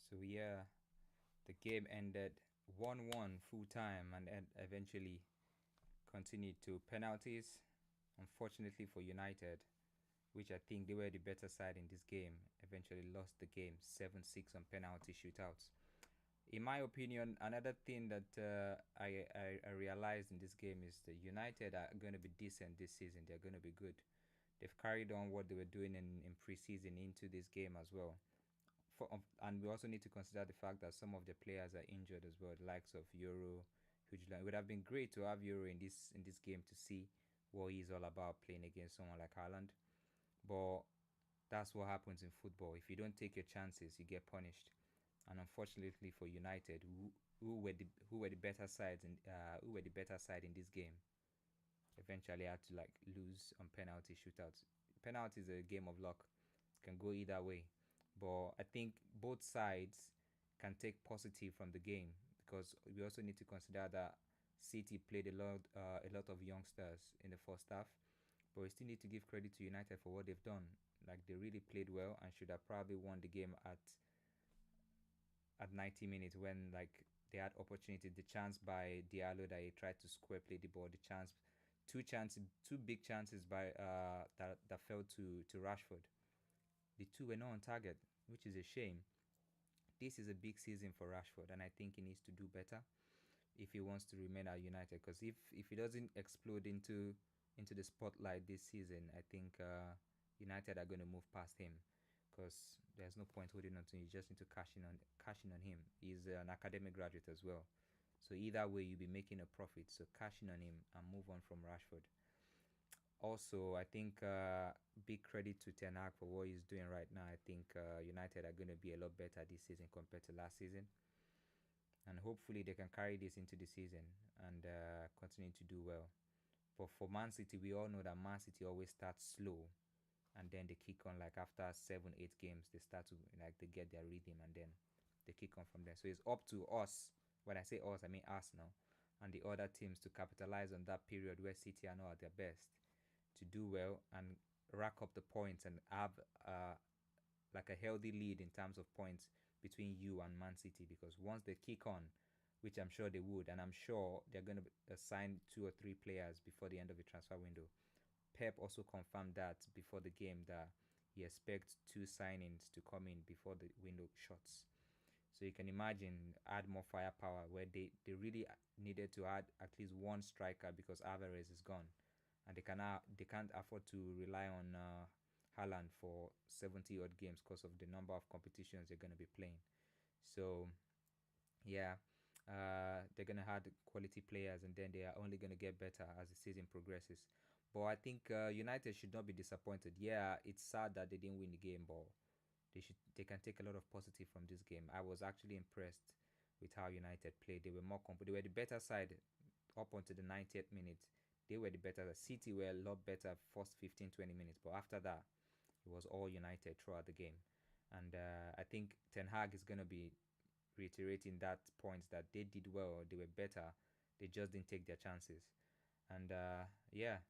So yeah, the game ended 1-1 full time and eventually continued to penalties. Unfortunately for United, which I think they were the better side in this game, eventually lost the game 7-6 on penalty shootouts. In my opinion, another thing that I realized in this game is that United are going to be decent this season. They're going to be good. They've carried on what they were doing in preseason into this game as well. And we also need to consider the fact that some of the players are injured as well, the likes of Euro, Hujlan. It would have been great to have Euro in this game to see what he's all about playing against someone like Haaland. But that's what happens in football. If you don't take your chances, you get punished. And unfortunately for United, who were the better sides and who were the better side in this game, eventually had to like lose on penalty shootouts. Penalty is a game of luck; it can go either way. But I think both sides can take positive from the game because we also need to consider that City played a lot of youngsters in the first half, but we still need to give credit to United for what they've done. Like they really played well and should have probably won the game at 90 minutes when like they had opportunity. The chance by Diallo that he tried to square play the ball. The chance, two big chances by that fell to Rashford. The two were not on target, which is a shame. This is a big season for Rashford, and I think he needs to do better if he wants to remain at United. Because if he doesn't explode into the spotlight this season, I think United are going to move past him. Because there's no point holding on to him. You just need to cash in on him. He's an academic graduate as well, so either way you'll be making a profit. So cash in on him and move on from Rashford. Also, I think big credit to Ten Hag for what he's doing right now. I think United are going to be a lot better this season compared to last season, and hopefully they can carry this into the season and continue to do well. But for Man City, we all know that Man City always starts slow, and then they kick on like after 7, 8 games. They start to like they get their rhythm, and then they kick on from there. So it's up to us. When I say us, I mean us now, and the other teams to capitalize on that period where City are not at their best, to do well and rack up the points and have like a healthy lead in terms of points between you and Man City. Because once they kick on, which I'm sure they would, and I'm sure they're going to sign 2 or 3 players before the end of the transfer window. Pep also confirmed that before the game that he expects 2 signings to come in before the window shuts. So you can imagine add more firepower where they really needed to add at least one striker because Alvarez is gone, and they can't afford to rely on Haaland for 70 odd games because of the number of competitions they're going to be playing. So yeah, they're gonna add quality players, and then they are only gonna get better as the season progresses. But I think United should not be disappointed. Yeah, it's sad that they didn't win the game, but they can take a lot of positive from this game. I was actually impressed with how United played. They were they were the better side up until the 90th minute. They were the better. City were a lot better first 15, 20 minutes, but after that, it was all United throughout the game. And I think Ten Hag is gonna be reiterating that point that they did well, they were better, they just didn't take their chances. And yeah,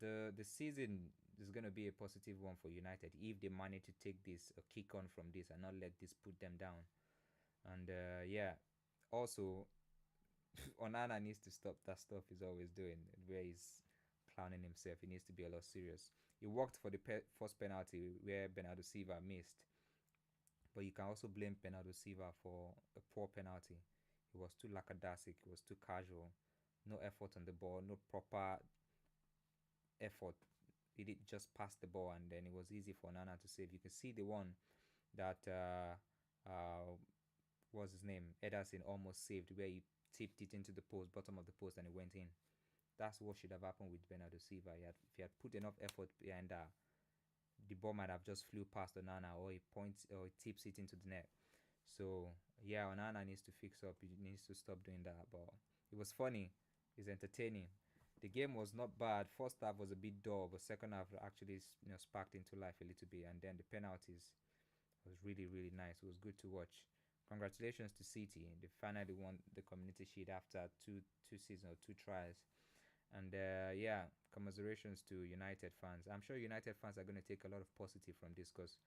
the season is going to be a positive one for United if they manage to take this a kick on from this and not let this put them down. And yeah, also Onana needs to stop that stuff he's always doing where he's clowning himself. He needs to be a lot serious. He worked for the first penalty where Bernardo Silva missed, but you can also blame Bernardo Silva for a poor penalty. He was too lackadaisic, he was too casual, no effort on the ball, no proper effort. He did just pass the ball, and then it was easy for Nana to save. You can see the one that uh, was his name, Ederson almost saved, where he tipped it into the post, bottom of the post, and it went in. That's what should have happened with Bernardo Silva. If he had put enough effort behind that, the ball might have just flew past Onana, or he points or he tips it into the net. So yeah, Onana needs to fix up. He needs to stop doing that. But it was funny. It's entertaining. The game was not bad. First half was a bit dull, but second half actually sparked into life a little bit. And then the penalties was really really nice. It was good to watch. Congratulations to City. They finally won the Community Shield after two seasons or two tries. And yeah, commiserations to United fans. I'm sure United fans are going to take a lot of positive from this because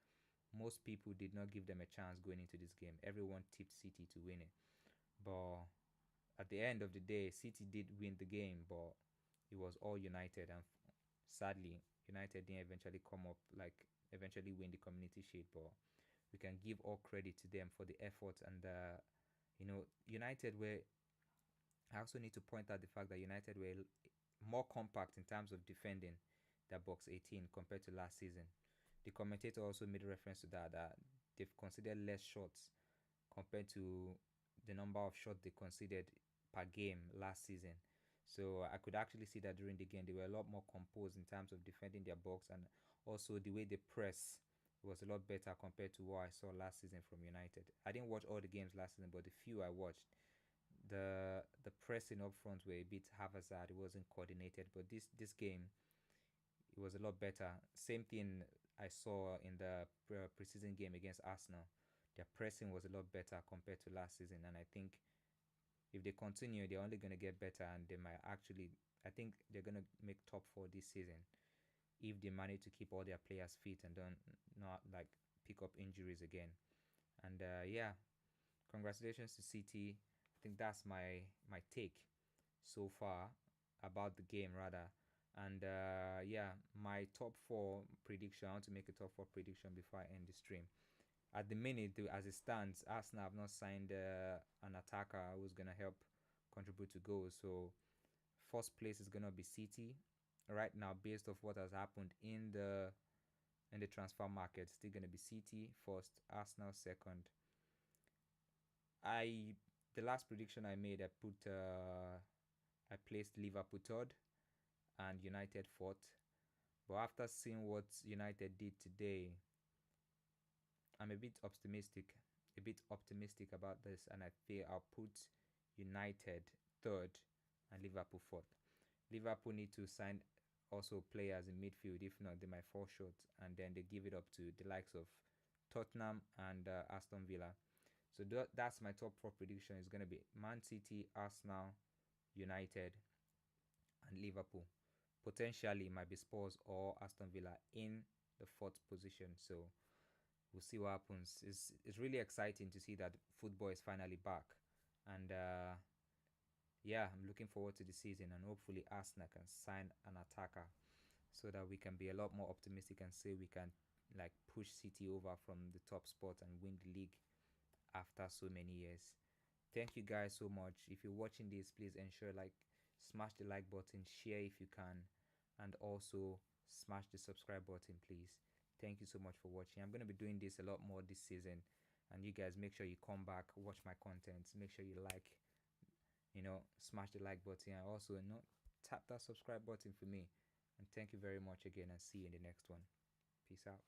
most people did not give them a chance going into this game. Everyone tipped City to win it. But at the end of the day, City did win the game, but it was all United, and sadly, United didn't eventually come up, like eventually win the Community Shield. But we can give all credit to them for the effort and United were. I also need to point out the fact that United were more compact in terms of defending their box 18 compared to last season. The commentator also made reference to that they've considered less shots compared to the number of shots they conceded per game last season. So I could actually see that during the game they were a lot more composed in terms of defending their box, and also the way they press was a lot better compared to what I saw last season from United. I didn't watch all the games last season, but the few I watched, the pressing up front were a bit haphazard. It wasn't coordinated, but this game it was a lot better. Same thing I saw in the preseason game against Arsenal. Their pressing was a lot better compared to last season, and I think if they continue, they're only going to get better, and they might actually. I think they're going to make top four this season if they manage to keep all their players fit and don't not like pick up injuries again. And yeah, congratulations to City. I think that's my take so far about the game rather. And yeah, my top four prediction. I want to make a top four prediction before I end the stream. At the minute, as it stands, Arsenal have not signed an attacker who's gonna help contribute to goals. So first place is gonna be City. Right now, based off what has happened in the transfer market, still gonna be City first, Arsenal second. I the last prediction I made, I placed Liverpool third and United fourth. But after seeing what United did today, I'm a bit optimistic about this, and I feel I'll put United third and Liverpool fourth. Liverpool need to sign also players in midfield. If not, they might fall short, and then they give it up to the likes of Tottenham and Aston Villa. So that's my top four prediction. It's going to be Man City, Arsenal, United, and Liverpool. Potentially might be Spurs or Aston Villa in the fourth position. So we'll see what happens. It's really exciting to see that football is finally back, and yeah, I'm looking forward to the season, and hopefully Arsenal can sign an attacker so that we can be a lot more optimistic and say we can like push City over from the top spot and win the league after so many years. Thank you guys so much. If you're watching this, please ensure like smash the like button, share if you can, and also smash the subscribe button, please. Thank you so much for watching. I'm going to be doing this a lot more this season, and you guys make sure you come back, watch my content, make sure you like, smash the like button, and also tap that subscribe button for me. And thank you very much again, and see you in the next one. Peace out.